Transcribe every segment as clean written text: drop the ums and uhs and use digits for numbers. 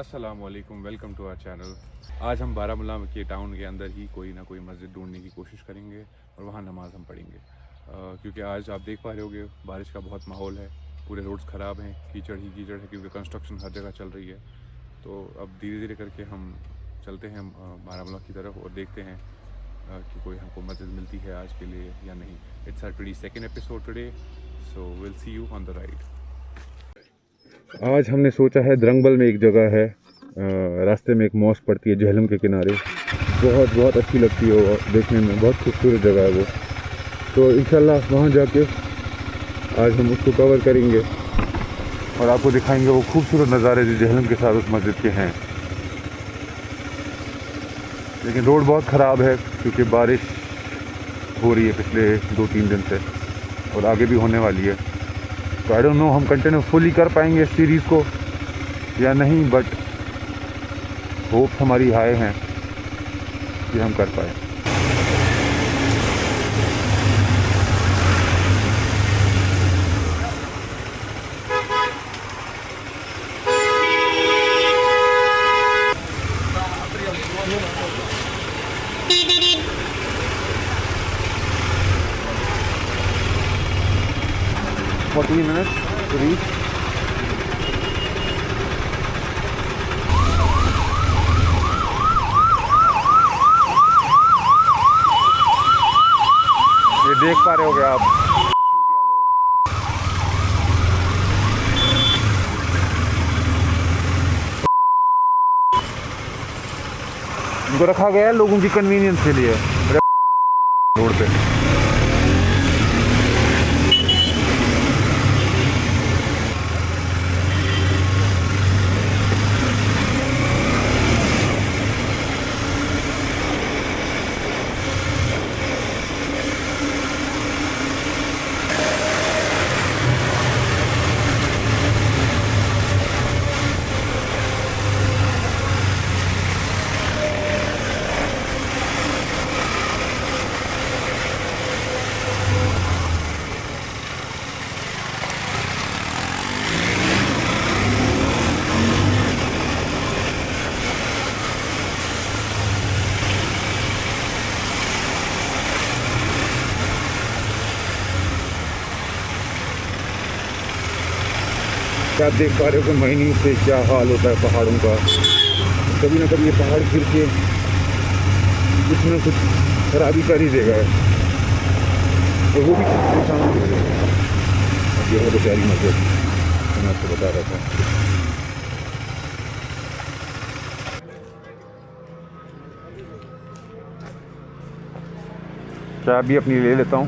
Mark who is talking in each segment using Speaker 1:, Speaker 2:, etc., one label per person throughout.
Speaker 1: अस्सलाम वालेकुम, welcome to our channel. आज हम बारामूला के टाउन के अंदर ही कोई ना कोई मस्जिद ढूंढने की कोशिश करेंगे और वहाँ नमाज़ हम पढ़ेंगे, क्योंकि आज आप देख पा रहे होगे बारिश का बहुत माहौल है। पूरे रोड्स ख़राब हैं, कीचड़ ही कीचड़ है क्योंकि कंस्ट्रक्शन हर जगह चल रही है। तो अब धीरे धीरे करके हम चलते हैं बारामूला की तरफ और देखते हैं कि कोई हमको मस्जिद मिलती है आज के लिए या नहीं। It's our 22nd episode today, so will see you on the ride. आज हमने सोचा है द्रंगबल में एक जगह है, रास्ते में एक मॉस्क पड़ती है झेलम के किनारे। बहुत बहुत अच्छी लगती है वो देखने में, बहुत खूबसूरत जगह है वो। तो इंशाल्लाह वहाँ जाके आज हम उसको कवर करेंगे और आपको दिखाएंगे वो खूबसूरत नज़ारे जो झेलम के साथ उस मस्जिद के हैं। लेकिन रोड बहुत ख़राब है क्योंकि बारिश हो रही है पिछले 2-3 दिन से और आगे भी होने वाली है। तो आई डोंट नो हम कंटिन्यू फुली कर पाएंगे इस सीरीज़ को या नहीं, बट होप्स हमारी हाई हैं कि हम कर पाए। Forty minutes to reach. ये देख पा रहे होगे आप, इनको रखा गया है लोगों की कन्वीनियंस के लिए रोड पे। क्या आप देख पा रहे हो कि माइनिंग से क्या हाल होता है पहाड़ों का। कभी ना कभी ये पहाड़ गिर के कुछ ना कुछ खराबी कर ही देगा और वो भी इंसान के लिए। अब ये है बेचारी मस्जिद, मैं आपको बता रहा था। चाय भी अपनी ले लेता हूँ,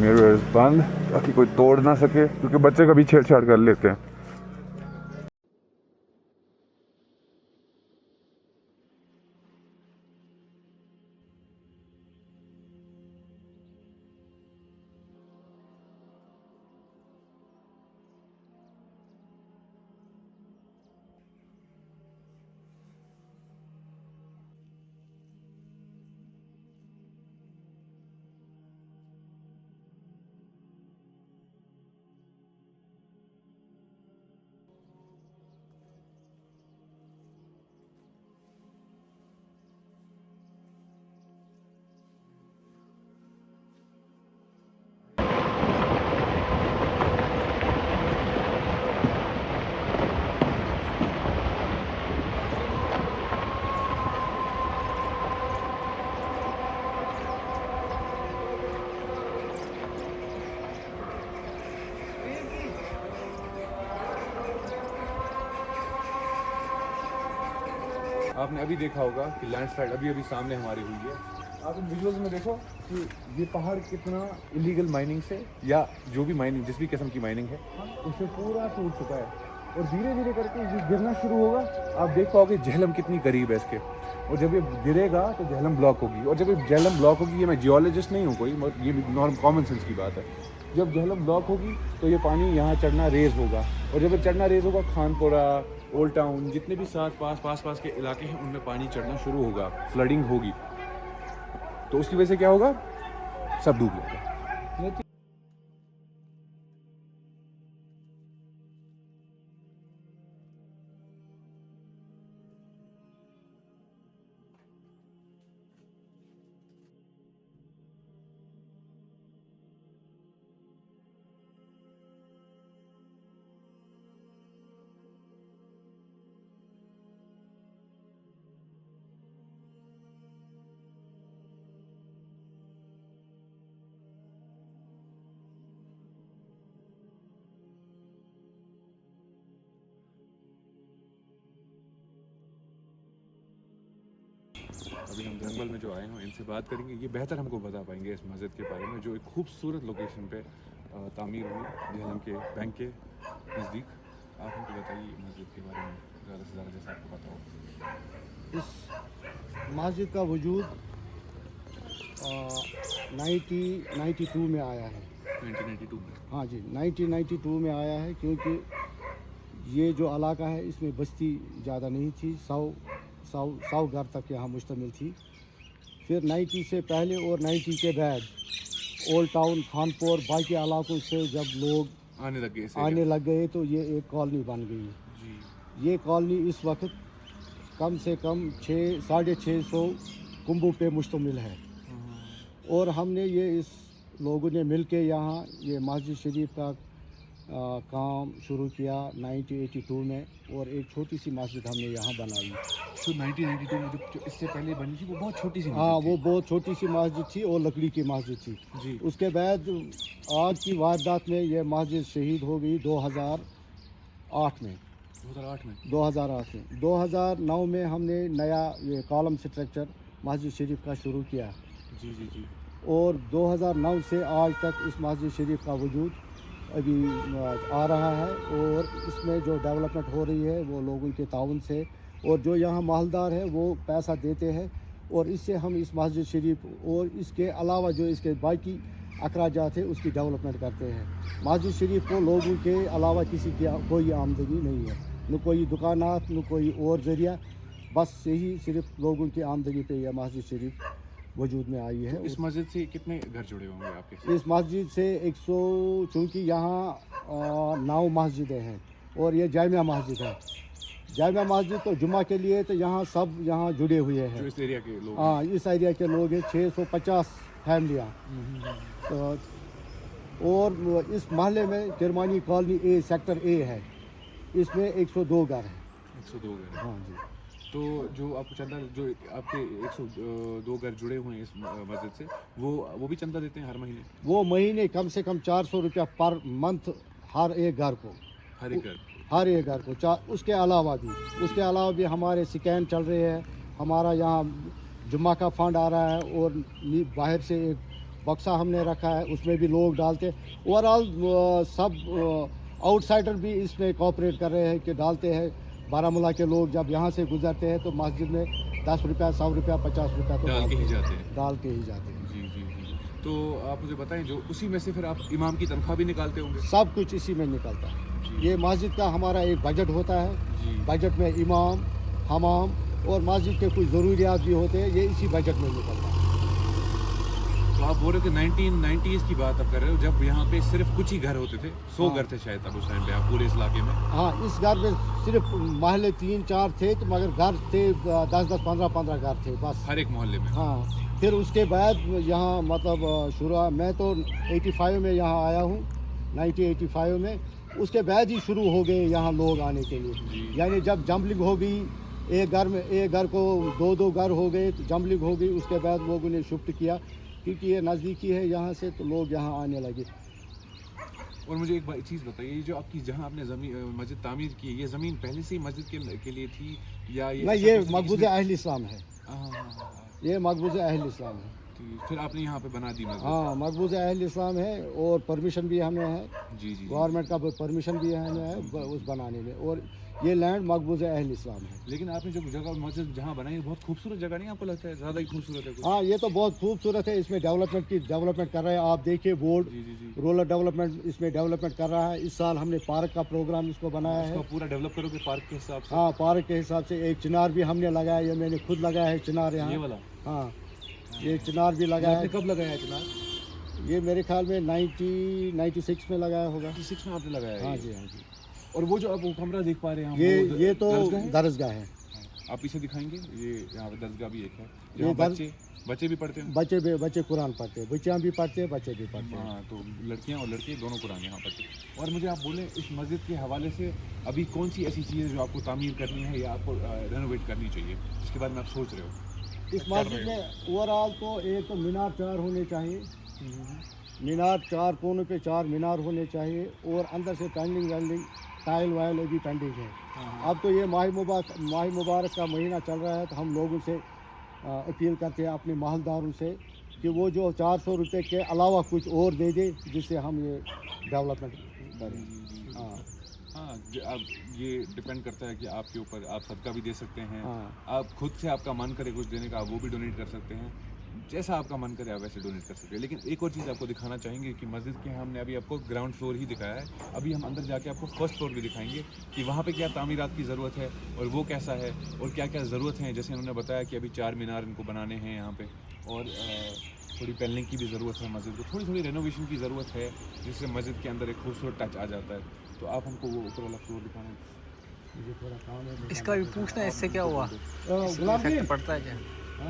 Speaker 1: मेरे बंद ताकि कोई तोड़ ना सके क्योंकि बच्चे कभी छेड़छाड़ कर लेते हैं। आपने अभी देखा होगा कि लैंडस्लाइड अभी अभी सामने हमारी हुई है। आप इन विजुअल्स में देखो कि ये पहाड़ कितना इलीगल माइनिंग से या जो भी माइनिंग जिस भी किस्म की माइनिंग है उससे पूरा टूट चुका है और धीरे धीरे करके ये गिरना शुरू होगा। आप देख पाओगे झेलम कितनी करीब है इसके, और जब ये गिरेगा तो झेलम ब्लॉक होगी, और जब ये झेलम ब्लॉक होगी, ये मैं जियोलॉजिस्ट नहीं हूँ कोई, ये नॉर्मल कॉमन सेंस की बात है। जब झेलम ब्लॉक होगी तो ये पानी यहाँ चढ़ना रेज होगा, और जब ये चढ़ना रेज होगा खानपुरा, ओल्ड टाउन, जितने भी पास पास के इलाके हैं उनमें पानी चढ़ना शुरू होगा, फ्लडिंग होगी। तो उसकी वजह से क्या होगा, सब डूब जाएगा। अभी हम जंगल में जो आए हैं इनसे बात करेंगे, ये बेहतर हमको बता पाएंगे इस मस्जिद के बारे में जो एक खूबसूरत लोकेशन पे तामीर हुई झेलम के बैंक के नज़दीक। आप हमको बताइए मस्जिद के बारे में ज़्यादा से ज़्यादा जैसा आपको पता हो।
Speaker 2: इस मस्जिद का वजूद 1992 में आया है।
Speaker 1: 1992 में?
Speaker 2: हाँ जी, 1992 में आया है, क्योंकि ये जो इलाका है इसमें बस्ती ज़्यादा नहीं थी, 100 घर तक यहाँ मुश्तमिल थी। फिर 90 से पहले और 90 के बाद ओल्ड टाउन, खानपुर, बाकी इलाकों से जब लोग आने लग गए तो ये एक कॉलोनी बन गई जी। ये कॉलोनी इस वक्त कम से कम 600-650 कुंबों पे मुश्तमिल है। और हमने ये इस लोगों ने मिल के यहाँ ये मस्जिद शरीफ का काम शुरू किया 1982 में, और एक छोटी सी मस्जिद हमने यहाँ बनाई।
Speaker 1: तो 1992 में जो इससे पहले बनी थी वो बहुत छोटी सी
Speaker 2: हाँ, वो बहुत छोटी सी मस्जिद थी और लकड़ी की मस्जिद थी
Speaker 1: जी।
Speaker 2: उसके बाद आज की वारदात में ये मस्जिद शहीद हो गई 2008 में। 2009 में हमने नया ये कॉलम स्ट्रक्चर मस्जिद शरीफ का शुरू किया
Speaker 1: जी जी जी।
Speaker 2: और 2009 से आज तक इस मस्जिद शरीफ का वजूद अभी आ रहा है। और इसमें जो डेवलपमेंट हो रही है वो लोगों के ताउन से, और जो यहाँ माहलदार है वो पैसा देते हैं, और इससे हम इस मस्जिद शरीफ और इसके अलावा जो इसके बाकी अखराजात है उसकी डेवलपमेंट करते हैं। मस्जिद शरीफ को लोगों के अलावा किसी की कोई आमदनी नहीं है, न कोई दुकानात, न कोई और ज़रिया, बस यही सिर्फ लोगों की आमदनी पे यह मस्जिद शरीफ वजूद में आई है।
Speaker 1: तो इस मस्जिद से कितने घर जुड़े होंगे आपके?
Speaker 2: इस मस्जिद से 100, चूँकि यहाँ 9 मस्जिदें हैं और ये जामिया मस्जिद है। जामिया मस्जिद तो जुम्मा के लिए तो यहाँ सब यहाँ जुड़े हुए हैं
Speaker 1: जो इस एरिया के लोग।
Speaker 2: हाँ, इस एरिया के लोग हैं 650 फैमिलियाँ। तो और इस महल्ले में Kirmani colony A, sector A है, इसमें 102 घर हैं।
Speaker 1: 102 घर?
Speaker 2: हाँ जी।
Speaker 1: तो जो आपको चंदा, जो आपके 102 घर जुड़े हुए हैं इस मस्जिद से, वो भी चंदा देते हैं हर महीने?
Speaker 2: वो महीने कम से कम 400 रुपया पर मंथ हर एक घर को।
Speaker 1: हर एक घर
Speaker 2: को उसके अलावा भी हमारे स्कैन चल रहे हैं। हमारा यहाँ जुम्मा का फंड आ रहा है और बाहर से एक बक्सा हमने रखा है, उसमें भी लोग डालते हैं। ओवरऑल सब आउटसाइडर भी इसमें कोऑपरेट कर रहे हैं कि डालते हैं। बारामूला के लोग जब यहाँ से गुजरते हैं तो मस्जिद में 10 रुपया, 100 रुपया, 50 रुपया तो
Speaker 1: डाल के ही जाते हैं।
Speaker 2: जी।
Speaker 1: तो आप मुझे बताएं, जो उसी में से फिर आप इमाम की तनख्वाह भी निकालते होंगे?
Speaker 2: सब कुछ इसी में निकलता है। ये मस्जिद का हमारा एक बजट होता है। बजट में इमाम, हमाम और मस्जिद के कुछ ज़रूरियात भी होते हैं, ये इसी बजट में निकलता है।
Speaker 1: तो आप बोल रहे थे 1990s की बात आप कर रहे हो, जब यहाँ पे सिर्फ कुछ ही घर होते थे? 100 घर थे शायद तब उस टाइम पे आप पूरे इस इलाके में?
Speaker 2: हाँ, इस घर में सिर्फ महल्ले 3-4 थे, तो मगर घर थे 10-10, 15-15 घर थे बस
Speaker 1: हर एक मोहल्ले में?
Speaker 2: हाँ। फिर उसके बाद यहाँ मतलब शुरू, मैं तो 85 में यहाँ आया हूँ, 1985 में। उसके बाद ही शुरू हो गए यहाँ लोग आने के लिए। यानी जब जम्बलिंग हो गई, एक घर को 2-2 घर हो गए, तो जम्बलिंग हो गई। उसके बाद लोगों ने शिफ्ट किया, क्योंकि ये नज़दीकी है यहाँ से, तो लोग यहाँ आने लगे।
Speaker 1: और मुझे एक चीज़ बताइए, जो आपकी जहाँ आपने मस्जिद तामीर की, ये ज़मीन पहले से ही मस्जिद के लिए थी या
Speaker 2: ये मकबूज़ अहल इस्लाम है। ये मकबूज़ अहल इस्लाम है।
Speaker 1: फिर आपने यहाँ पे बना दी मस्जिद?
Speaker 2: हाँ, मकबूज़ अहल इस्लाम है और परमिशन भी हमें है।
Speaker 1: जी।
Speaker 2: गवर्नमेंट का परमिशन भी हमें है उस बनाने में, और ये लैंड मकबूज़ अहल इस्लाम है।
Speaker 1: लेकिन आपने जो जगह मस्जिद जहाँ बनाई, बहुत खूबसूरत जगह नहीं आपको लगता है? ज़्यादा ही खूबसूरत है?
Speaker 2: हाँ, ये तो बहुत खूबसूरत है। इसमें डेवलपमेंट कर रहे हैं। आप देखिए बोर्ड, रोलर डेवलपमेंट इसमें डेवलपमेंट कर रहा है। इस साल हमने पार्क का प्रोग्राम इसको बनाया है।
Speaker 1: पूरा डेवलप करोगे पार्क के हिसाब से?
Speaker 2: हाँ, पार्क के हिसाब से। एक चिनार भी हमने लगाया, ये मैंने खुद लगाया है चिनार यहाँ।
Speaker 1: ये वाला?
Speaker 2: हाँ, ये चिनार भी लगाया है।
Speaker 1: कब लगाया है चिनार?
Speaker 2: ये मेरे ख्याल में 96 में लगाया होगा।
Speaker 1: 96 में आपने लगाया है?
Speaker 2: हाँ जी, हाँ जी।
Speaker 1: और वो जो आप कमरा देख पा रहे हैं,
Speaker 2: ये तो दरसगाह है।
Speaker 1: आप पीछे दिखाएंगे, ये यहाँ पे दरसगाह भी एक है,
Speaker 2: ये
Speaker 1: बच्चे भी पढ़ते हैं?
Speaker 2: बच्चे कुरान पढ़ते हैं, बच्चियाँ भी पढ़ते हैं, बच्चे भी पढ़ते हैं।
Speaker 1: हाँ, तो लड़कियाँ और लड़के दोनों कुरान यहाँ पढ़ते हैं। और मुझे आप बोलें, इस मस्जिद के हवाले से अभी कौन सी ऐसी चीज़ है जो आपको तामीर करनी है या आपको रेनोवेट करनी चाहिए, इसके बारे में आप सोच रहे हो?
Speaker 2: इस मस्जिद में ओवरऑल तो एक तो मीनार 4 होने चाहिए। मीनार 4 कोनों पे 4 मीनार होने चाहिए, और अंदर से पेंडिंग टाइल वाइल भी पेंडिंग है। अब तो ये माह मुबारक का महीना चल रहा है, तो हम लोगों से अपील करते हैं अपने महलदारों से कि वो जो 400 रुपये के अलावा कुछ और दे दे जिससे हम ये डेवलपमेंट करें। हाँ
Speaker 1: हाँ, अब ये डिपेंड करता है कि आपके ऊपर, आप सदका भी दे सकते हैं,
Speaker 2: हाँ।
Speaker 1: आप खुद से आपका मन करे कुछ देने का, आप वो भी डोनेट कर सकते हैं, जैसा आपका मन करे आप वैसे डोनेट कर सकते हैं। लेकिन एक और चीज़ आपको दिखाना चाहेंगे कि मस्जिद के हमने अभी आपको ग्राउंड फ्लोर ही दिखाया है, अभी हम अंदर जाके आपको फर्स्ट फ्लोर भी दिखाएंगे कि वहाँ पे क्या तामीरात की ज़रूरत है और वो कैसा है और क्या क्या ज़रूरत है। जैसे उन्होंने बताया कि अभी 4 मीनार इनको बनाने हैं यहाँ पे, और थोड़ी पेंलिंग की भी ज़रूरत है मस्जिद को, थोड़ी रेनोवेशन की ज़रूरत है जिससे मस्जिद के अंदर एक खूबसूरत टच आ जाता है। तो आप हमको वो ऊपर वाला फ्लोर दिखाना।
Speaker 2: मुझे थोड़ा काम है।
Speaker 3: इसका भी पूछना है, इससे क्या हुआ,
Speaker 2: गुलाम
Speaker 3: इफेक्ट
Speaker 2: दीन,
Speaker 3: पड़ता है क्या?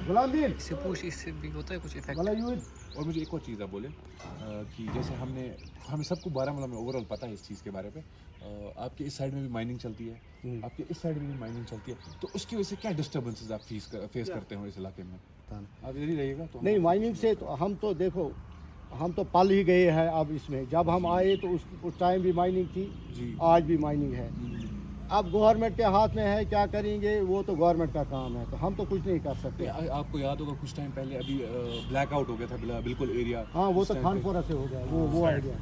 Speaker 2: गुलाम दीन,
Speaker 3: इससे पूछ, इससे भी होता है कुछ इफेक्ट?
Speaker 2: भला यूं
Speaker 1: और मुझे एक और चीज़ आप बोले कि जैसे हमें सबको बारामूला में ओवरऑल पता है इस चीज़ के बारे में, आपके इस साइड में भी माइनिंग चलती है, आपके इस साइड में भी माइनिंग चलती है, तो उसकी वजह से क्या डिस्टर्बेंसेस आप फेस करते हो इस इलाके में? आप इधर ही रहिएगा तो।
Speaker 2: नहीं, माइनिंग से तो हम तो देखो, हम तो पल ही गए हैं अब इसमें। जब हम आए तो उस टाइम भी माइनिंग थी
Speaker 1: जी।
Speaker 2: आज भी माइनिंग है। अब गवर्नमेंट के हाथ में है, क्या करेंगे, वो तो गवर्नमेंट का काम है, तो हम तो कुछ नहीं कर सकते।
Speaker 1: आपको याद होगा कुछ टाइम पहले अभी ब्लैकआउट हो गया था बिल्कुल एरिया।
Speaker 2: हाँ, वो तो खानपुरा से हो गया, वो आ गया।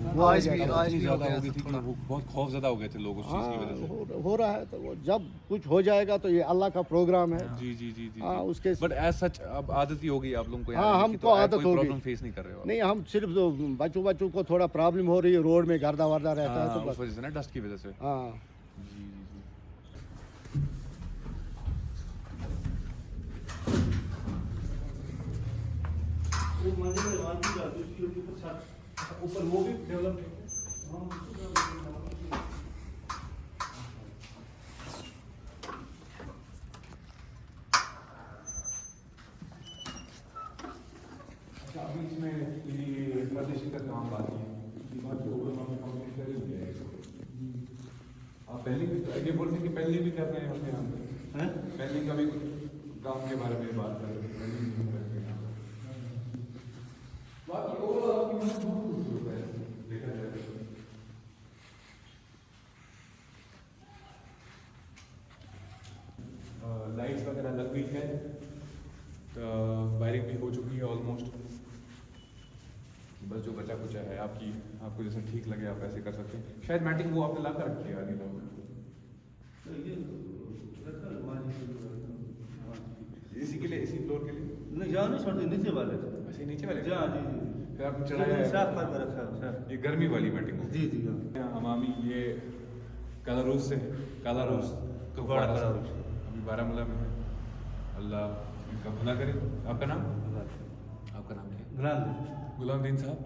Speaker 2: वो
Speaker 3: आज
Speaker 2: आ
Speaker 3: भी
Speaker 2: गया।
Speaker 3: आज
Speaker 1: इतनी
Speaker 3: भी हो
Speaker 1: ज़्यादा
Speaker 3: गया
Speaker 1: हो गई
Speaker 3: था
Speaker 1: थी कि
Speaker 3: थोड़ा।
Speaker 1: वो बहुत खौफज़दा हो गए थे लोग उस चीज़ की वजह से।
Speaker 2: हो रहा है, तो वो जब कुछ हो जाएगा तो ये अल्लाह का प्रोग्राम है।
Speaker 1: जी जी जी जी।
Speaker 2: हाँ, उसके
Speaker 1: बट एज सच अब आदत ही हो गई आप लोगों को।
Speaker 2: हाँ, हमको आदत हो गई।
Speaker 1: प्रॉब्लम फेस नहीं कर रहे हो।
Speaker 2: नहीं, हम सिर्फ जो बच्चों को थोड़ा प्रॉब्लम हो रही है, रोड में गर्दा वर्दा रहता है,
Speaker 1: हाँ,
Speaker 2: तो
Speaker 1: उस
Speaker 2: बस।
Speaker 1: वजह से ना, डस्ट की वजह से।
Speaker 2: हाँ,
Speaker 1: जी जी जी। ऊपर वो भी डेवलप अभी इसमें ये फर्निशिंग का काम बाकी है। दीवार के ऊपर हमने कंप्लीट कर ही दिया है। आप पहले भी ये बोलते हैं कि पहले भी कर रहे हैं अपने यहाँ पे, पहले का भी काम के बारे में बात कर रहे हैं, पहले भी कर रहे हैं यहाँ पे। बाकी ओवरऑल आपकी मेहनत बहुत खूबसूरत है देखा जाए तो। लाइट्स वगैरह लग गई है, वायरिंग भी हो चुकी है ऑलमोस्ट। बस जो बचा कुचा है आपको जैसे ठीक लगे आप ऐसे कर सकते हैं। शायद मैटिंग वो आपने ला कर रखी है आगे लोग इसी के लिए, इसी फ्लोर के लिए।
Speaker 4: नहीं, यहाँ नहीं छोड़ते, नीचे वाले।
Speaker 1: अच्छा, नीचे वाले
Speaker 4: हाँ जी जी।
Speaker 1: फिर आपने चढ़ाया है।
Speaker 4: साफ करके रखा है सर।
Speaker 1: ये गर्मी वाली मैटिंग हो।
Speaker 4: जी जी हाँ।
Speaker 1: हमामी ये काला रोज से, काला रोज
Speaker 4: बड़ा काला रोज।
Speaker 1: अभी बारामूला में है। अल्लाह इनका भला करे। आपका नाम क्या है? गुलामदीन साहब,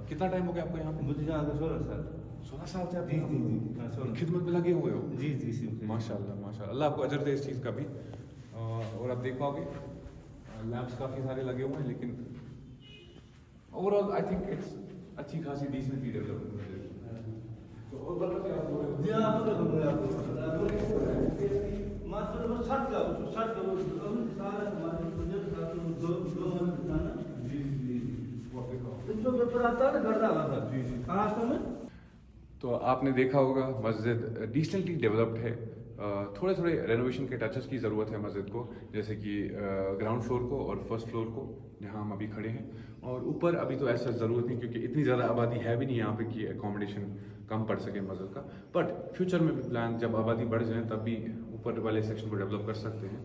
Speaker 1: कितना टाइम हो गया आपको यहाँ पे?
Speaker 4: मुझे यहाँ आगे 16 साल।
Speaker 1: 16 साल से आप
Speaker 4: जी जी जी हाँ, 16।
Speaker 1: खिदमत में लगे हुए हो।
Speaker 4: जी जी जी।
Speaker 1: माशाल्लाह माशाल्लाह, अल्लाह आपको अजर दे इस चीज़ का भी। और आप देख पाओगे लैंप्स काफ़ी सारे लगे हुए हैं, लेकिन ओवरऑल आई थिंक इट्स अच्छी खासी डिसेंटली डेवलप है। तो और बताते आप लोग।
Speaker 4: जी हाँ, आपको मास्टर वो 60 का 60 का वो सारा हमारे प्रोजेक्ट का तो दो था ना।
Speaker 1: जी जी वो आप देखो।
Speaker 4: इसमें पेपर आता है ना, गर्दा आता है।
Speaker 1: जी जी।
Speaker 4: कहाँ समय?
Speaker 1: तो आपने देखा होगा मस्जिद डिसेंटली डेवलप्ड है। थोड़े रेनोवेशन के टचेस की ज़रूरत है मस्जिद को, जैसे कि ग्राउंड फ्लोर को और फर्स्ट फ्लोर को जहाँ हम अभी खड़े हैं। और ऊपर अभी तो ऐसा ज़रूरत नहीं, क्योंकि इतनी ज़्यादा आबादी है भी नहीं यहाँ पे कि एकोमोडेशन कम पड़ सके मस्जिद का। बट फ्यूचर में भी प्लान, जब आबादी बढ़ जाए तब भी ऊपर वाले सेक्शन को डेवलप कर सकते हैं।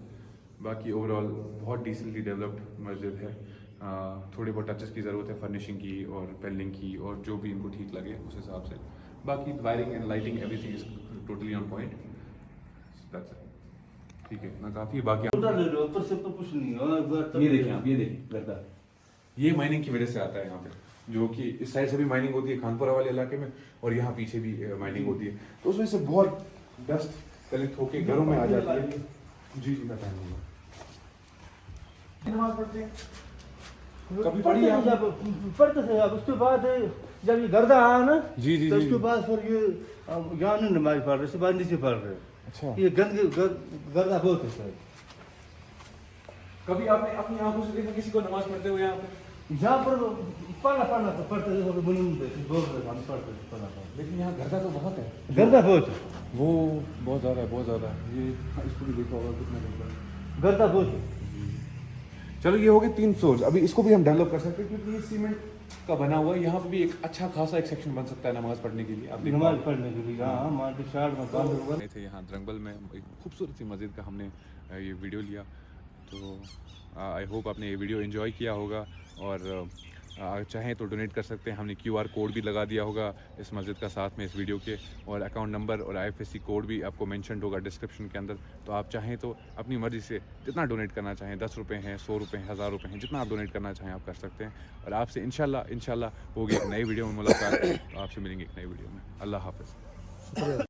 Speaker 1: बाकी ओवरऑल बहुत डिसेंटली डेवलप्ड मस्जिद है। थोड़ी बहुत टचेस की ज़रूरत है, फर्निशिंग की और पेंडिंग की, और जो भी इनको ठीक लगे उस हिसाब से। बाकी wiring and lighting everything is totally on point. ठीक है ना, काफ़ी बाकी
Speaker 4: छोटा ले लो, ऊपर से तो कुछ नहीं है।
Speaker 1: ये देखिए आप, ये देखिए गर्दा, ये माइनिंग की वजह से आता है यहाँ पे, जो कि इस साइड से भी माइनिंग होती है खानपुरा वाले इलाके में, और यहाँ पीछे भी माइनिंग होती है, तो उसमें से बहुत डस्ट कलेक्ट होके घरों में आ जाती है। जी जी मैं पहन लूँगा। नमाज पढ़ते हैं कभी पढ़ी आप?
Speaker 4: जब पढ़ते थे, अब उसके बाद जब ये गर्दा आया ना,
Speaker 1: जी जी
Speaker 4: तो
Speaker 1: जी।
Speaker 4: उसके बाद फिर ये यहाँ नहीं नमाज पढ़ रहे, उसके बाद नीचे पढ़ रहे।
Speaker 1: अच्छा,
Speaker 4: ये गर्दा बहुत है सर।
Speaker 1: कभी आपने अपनी आंखों से देखा किसी को नमाज पढ़ते हुए यहाँ पे?
Speaker 4: यहाँ पर पढ़ना तो पढ़ते थे, बोल रहे हम पढ़ते थे पढ़ना।
Speaker 1: लेकिन यहाँ गर्दा तो बहुत है।
Speaker 4: गर्दा बहुत है,
Speaker 1: वो बहुत ज़्यादा है, बहुत ज़्यादा। ये इसको भी देखा होगा कितना गर्दा है।
Speaker 4: गर्दा बहुत है।
Speaker 1: चलो ये हो गए 3 फ्लोर्स। अभी इसको भी हम डेवलप कर सकते हैं क्योंकि ये सीमेंट का बना हुआ है। यहाँ पे भी एक अच्छा खासा एक सेक्शन बन सकता है नमाज पढ़ने के लिए। आप देख
Speaker 4: नमाज पढ़ने के लिए हाँ हमारे शार्ट में बंद होगा।
Speaker 1: गए थे यहाँ द्रंगबल में, एक खूबसूरत सी मस्जिद का हमने ये वीडियो लिया। तो आई होप आपने ये वीडियो एंजॉय किया होगा और चाहें तो डोनेट कर सकते हैं। हमने QR कोड भी लगा दिया होगा इस मस्जिद का साथ में इस वीडियो के, और अकाउंट नंबर और IFSC कोड भी आपको मेंशन होगा डिस्क्रिप्शन के अंदर। तो आप चाहें तो अपनी मर्ज़ी से जितना डोनेट करना चाहें, 10 रुपये हैं, 100 रुपये हैं, 1000 रुपये हैं, जितना आप डोनेट करना चाहें आप कर सकते हैं। और आपसे इंशाल्लाह होगी एक नई वीडियो में मुलाकात। आपसे मिलेंगे एक नई वीडियो में। अल्लाह हाफ़िज़।